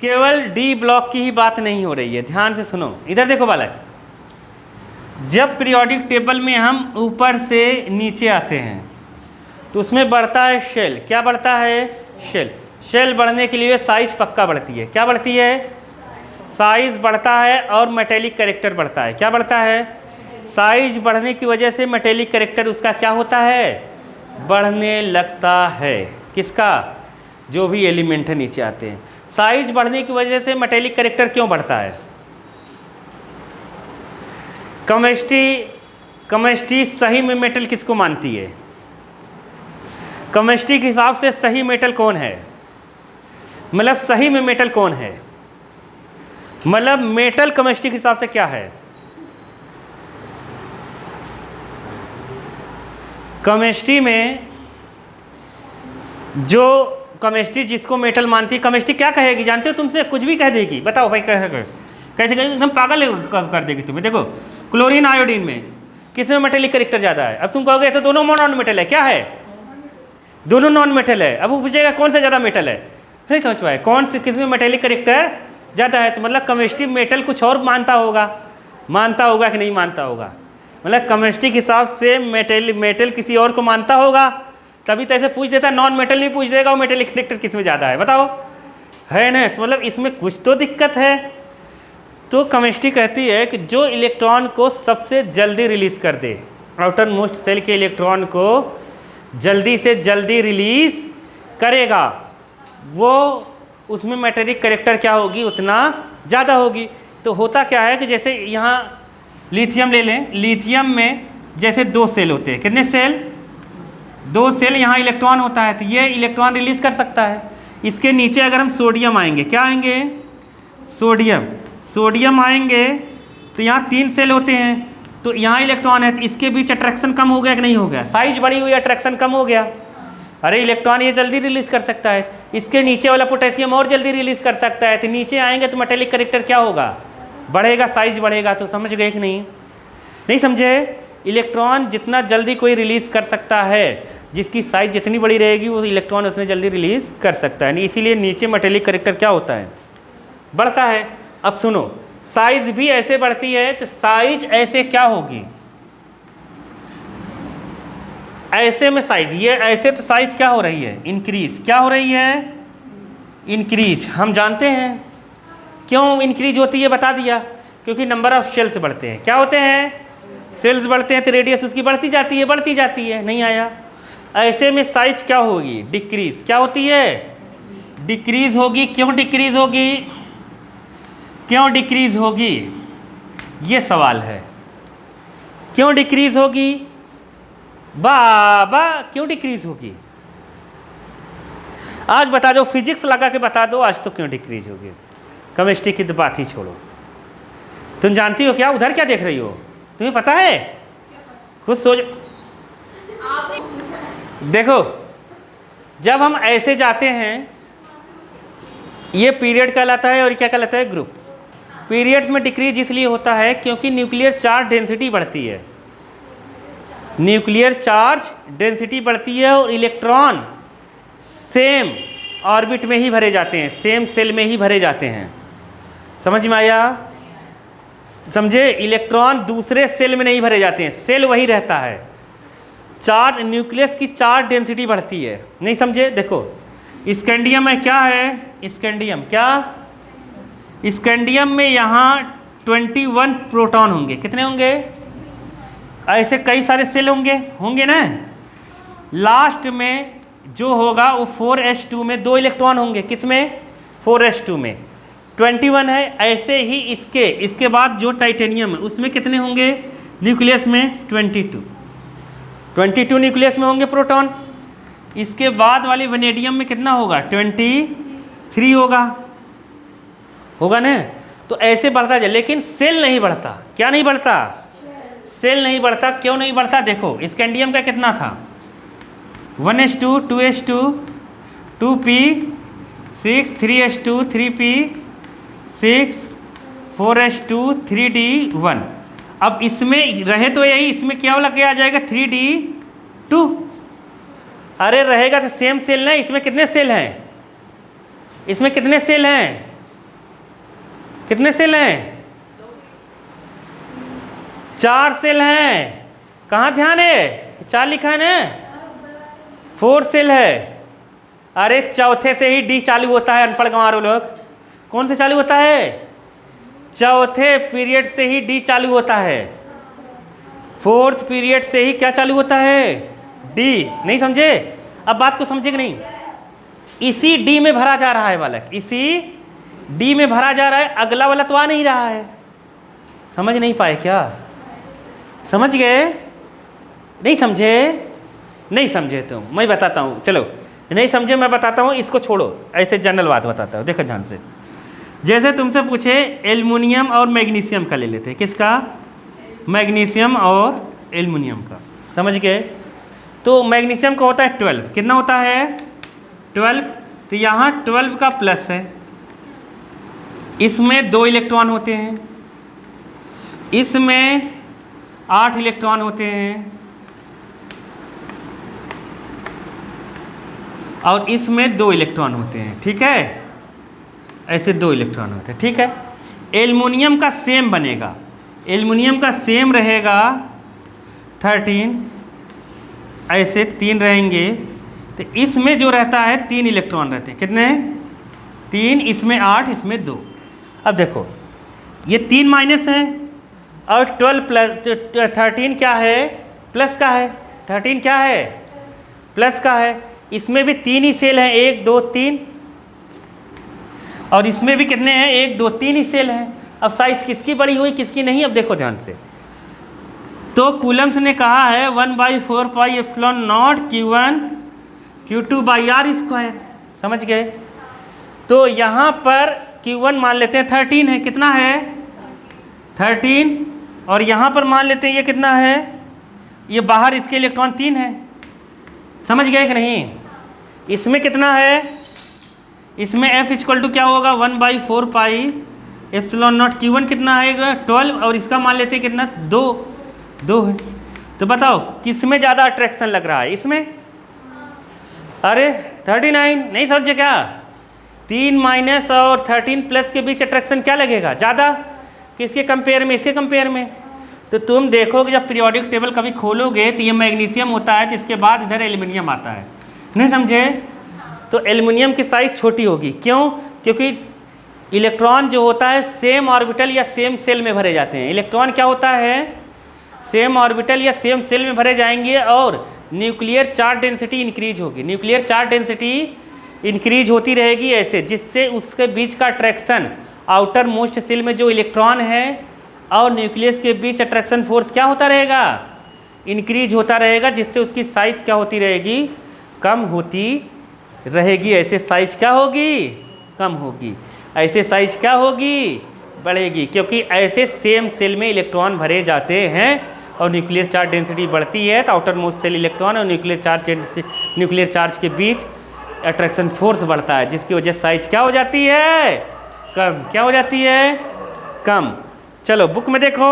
केवल D block की ही बात नहीं हो रही है, ध्यान से सुनो। इधर देखो बालक, जब पीरियोडिक टेबल में हम ऊपर से नीचे आते हैं तो उसमें बढ़ता है शेल। क्या बढ़ता है? शेल। शेल बढ़ने के लिए साइज पक्का बढ़ती है। क्या बढ़ती है? साइज बढ़ता है और मेटेलिक कैरेक्टर बढ़ता है। क्या बढ़ता है? साइज बढ़ने की वजह से मेटेलिक कैरेक्टर उसका क्या होता है? बढ़ने लगता है। किसका? जो भी एलिमेंट है नीचे आते हैं। साइज बढ़ने की वजह से मेटेलिक कैरेक्टर क्यों बढ़ता है? केमिस्ट्री सही में मेटल किसको मानती है? केमिस्ट्री के हिसाब से सही मेटल कौन है? मतलब सही में मेटल कौन है? मतलब मेटल केमिस्ट्री के हिसाब से क्या है? केमिस्ट्री में जो केमिस्ट्री जिसको मेटल मानती है, केमिस्ट्री क्या कहेगी जानते हो? तुमसे कुछ भी कह देगी। बताओ भाई, कैसे कहेगी? एकदम पागल कर देगी तुम्हें। देखो, क्लोरीन आयोडीन में किसमें मेटेलिक कैरेक्टर ज़्यादा है? अब तुम कहोगे तो दोनों नॉन मेटल है। क्या है? दोनों नॉन मेटल है। अब वो पूछेगा कौन सा ज़्यादा मेटल है, नहीं समझ पाए कौन से किसमें मेटेलिक कैरेक्टर ज़्यादा है। तो मतलब केमिस्ट्री मेटल कुछ और मानता होगा कि नहीं मानता होगा? मतलब केमिस्ट्री के हिसाब से मेटल किसी और को मानता होगा, तभी तो ऐसे पूछ देता। नॉन मेटल नहीं पूछ देगा वो मेटेलिक कैरेक्टर किसमें ज़्यादा है, बताओ, है ना? तो मतलब इसमें कुछ तो दिक्कत है। तो केमिस्ट्री कहती है कि जो इलेक्ट्रॉन को सबसे जल्दी रिलीज कर दे, आउटर मोस्ट सेल के इलेक्ट्रॉन को जल्दी से जल्दी रिलीज करेगा, वो उसमें मेटेलिक कैरेक्टर क्या होगी? उतना ज़्यादा होगी। तो होता क्या है कि जैसे यहाँ लिथियम ले लें, लिथियम में जैसे 2 सेल होते हैं। कितने सेल? 2 सेल। यहाँ इलेक्ट्रॉन होता है तो ये इलेक्ट्रॉन रिलीज कर सकता है। इसके नीचे अगर हम सोडियम आएंगे, क्या आएंगे? सोडियम आएंगे तो यहाँ 3 सेल होते हैं, तो यहाँ इलेक्ट्रॉन है तो इसके बीच अट्रैक्शन कम हो गया कि नहीं हो गया? साइज बढ़ी हुई, अट्रैक्शन कम हो गया। अरे इलेक्ट्रॉन ये जल्दी रिलीज कर सकता है, इसके नीचे वाला पोटेशियम और जल्दी रिलीज कर सकता है। तो नीचे आएंगे तो मेटेलिक कैरेक्टर क्या होगा? बढ़ेगा, साइज बढ़ेगा। तो समझ गए कि नहीं? नहीं समझे? इलेक्ट्रॉन जितना जल्दी कोई रिलीज कर सकता है, जिसकी साइज जितनी बड़ी रहेगी वो इलेक्ट्रॉन उतने जल्दी रिलीज कर सकता है। इसीलिए नीचे मेटेलिक कैरेक्टर क्या होता है? बढ़ता है। अब सुनो, साइज भी ऐसे बढ़ती है तो साइज ऐसे क्या होगी? ऐसे में साइज, ये ऐसे तो साइज क्या हो रही है? इंक्रीज। क्या हो रही है? इंक्रीज। हम जानते हैं क्यों इंक्रीज होती है, बता दिया, क्योंकि नंबर ऑफ शेल्स बढ़ते हैं। क्या होते हैं? सेल्स बढ़ते हैं तो रेडियस उसकी बढ़ती जाती है। नहीं आया? ऐसे में साइज क्या होगी? डिक्रीज। क्या होती है? डिक्रीज होगी। क्यों डिक्रीज होगी? क्यों डिक्रीज होगी? ये सवाल है। क्यों डिक्रीज होगी बाबा? क्यों डिक्रीज होगी? आज बता दो, फिजिक्स लगा के बता दो आज तो क्यों डिक्रीज होगी। केमिस्ट्री की तो बात ही छोड़ो। तुम जानती हो क्या? उधर क्या देख रही हो? तुम्हें पता है? खुद सोच। देखो, जब हम ऐसे जाते हैं, ये पीरियड कहलाता है और क्या कहलाता है? ग्रुप। पीरियड्स में डिक्रीज इसलिए होता है क्योंकि न्यूक्लियर चार्ज डेंसिटी बढ़ती है। न्यूक्लियर चार्ज डेंसिटी बढ़ती है और इलेक्ट्रॉन सेम ऑर्बिट में ही भरे जाते हैं, सेम सेल में ही भरे जाते हैं। समझ में आया? समझे? इलेक्ट्रॉन दूसरे सेल में नहीं भरे जाते हैं, सेल वही रहता है। चार्ज, न्यूक्लियस की चार्ज डेंसिटी बढ़ती है। नहीं समझे? देखो, स्कैंडियम में क्या है? स्कैंडियम क्या? स्कैंडियम में यहाँ 21 प्रोटॉन होंगे। कितने होंगे? ऐसे कई सारे सेल होंगे ना। लास्ट में जो होगा वो 4s2 में 2 इलेक्ट्रॉन होंगे। किसमें? 4s2 में 21 है। ऐसे ही इसके बाद जो टाइटेनियम है उसमें कितने होंगे? न्यूक्लियस में 22 न्यूक्लियस में होंगे प्रोटॉन। इसके बाद वाली वनेडियम में कितना होगा? 23 होगा ना। तो ऐसे बढ़ता जाए, लेकिन सेल नहीं बढ़ता। क्या नहीं बढ़ता? सेल नहीं बढ़ता। क्यों नहीं बढ़ता? देखो, स्कैंडियम का कितना था? 1s2 2s2 2p6 3s2 3p6 4s2 3d1। अब इसमें रहे तो यही, इसमें क्या वाला क्या आ जाएगा? 3d2। अरे रहेगा तो सेम सेल ना। इसमें कितने सेल हैं? इसमें कितने सेल हैं? कितने सेल हैं? 4 सेल हैं। कहाँ ध्यान है? 4 लिखा है ना, 4 सेल है। अरे चौथे से ही डी चालू होता है, अनपढ़ गंवारो लोग। कौन से चालू होता है? चौथे पीरियड से ही डी चालू होता है। 4th पीरियड से ही क्या चालू होता है? डी। नहीं समझे? अब बात को समझे कि नहीं? इसी डी में भरा जा रहा है बालक, इसी डी में भरा जा रहा है, अगला वाला तो आ नहीं रहा है। समझ नहीं पाए क्या? समझ गए? नहीं समझे? नहीं समझे तुम, मैं बताता हूँ। चलो, नहीं समझे मैं बताता हूँ, इसको छोड़ो, ऐसे जनरल बात बताता हूँ। देखो ध्यान से, जैसे तुमसे पूछे एल्युमिनियम और मैग्नीशियम का ले लेते हैं। किसका? मैग्नीशियम और एल्युमिनियम का। समझ गए? तो मैग्नीशियम का होता है 12। कितना होता है? 12। तो यहाँ 12 का प्लस है, इसमें 2 इलेक्ट्रॉन होते हैं, इसमें 8 इलेक्ट्रॉन होते हैं, और इसमें 2 इलेक्ट्रॉन होते हैं। ठीक है, ऐसे 2 इलेक्ट्रॉन होते हैं। ठीक है, एल्युमिनियम का सेम बनेगा, एल्युमिनियम का सेम रहेगा 13, ऐसे 3 रहेंगे। तो इसमें जो रहता है 3 इलेक्ट्रॉन रहते हैं। कितने? 3, इसमें 8, इसमें 2। अब देखो, ये 3 माइनस है और 12 प्लस 13 क्या है? प्लस का है। 13 क्या है? प्लस का है। इसमें भी 3 ही सेल हैं, 1 2 3, और इसमें भी कितने हैं? 1 2 3 ही सेल हैं। अब साइज किसकी बड़ी हुई किसकी नहीं? अब देखो ध्यान से, तो कूलम्स ने कहा है 1/4 pi epsilon nought Q1 Q2 by R square. समझ गए? तो यहाँ पर Q1 मान लेते हैं 13 है। कितना है? 13। और यहाँ पर मान लेते हैं ये कितना है? ये बाहर इसके इलेक्ट्रॉन 3 है। समझ गए कि नहीं? इसमें कितना है? इसमें F इक्वल टू क्या होगा? 1/4 पाई एप्सिलॉन नॉट Q1 कितना आएगा? 12। और इसका मान लेते हैं कितना? 2 है। तो बताओ किस में ज़्यादा अट्रैक्शन लग रहा है? इसमें। अरे 39 नहीं समझे क्या? 3 माइनस और 13 प्लस के बीच अट्रैक्शन क्या लगेगा ज़्यादा? किसके कंपेयर में? इसके कंपेयर में। तो तुम देखोगे जब पीरियोडिक टेबल कभी खोलोगे तो ये मैग्नीशियम होता है, तो इसके बाद इधर एल्युमिनियम आता है। नहीं समझे? तो एल्युमिनियम की साइज छोटी होगी। क्यों? क्योंकि इलेक्ट्रॉन जो होता है सेम ऑर्बिटल या सेम सेल में भरे जाते हैं। इलेक्ट्रॉन क्या होता है? सेम ऑर्बिटल या सेम सेल में भरे जाएंगे और न्यूक्लियर चार्ज डेंसिटी इंक्रीज होगी। न्यूक्लियर चार्ज डेंसिटी इंक्रीज होती रहेगी ऐसे, जिससे उसके बीच का अट्रैक्शन, आउटर मोस्ट सेल में जो इलेक्ट्रॉन है और न्यूक्लियस के बीच अट्रैक्शन फोर्स क्या होता रहेगा? इंक्रीज होता रहेगा, जिससे उसकी साइज क्या होती रहेगी? कम होती रहेगी। ऐसे साइज क्या होगी? कम होगी। ऐसे साइज क्या होगी? बढ़ेगी, क्योंकि ऐसे सेम सेल में इलेक्ट्रॉन भरे जाते हैं और न्यूक्लियर चार्ज डेंसिटी बढ़ती है, तो आउटर मोस्ट सेल इलेक्ट्रॉन और न्यूक्लियर चार्ज के बीच अट्रैक्शन फोर्स बढ़ता है, जिसकी वजह से साइज क्या हो जाती है? कम। क्या हो जाती है? कम। चलो बुक में देखो,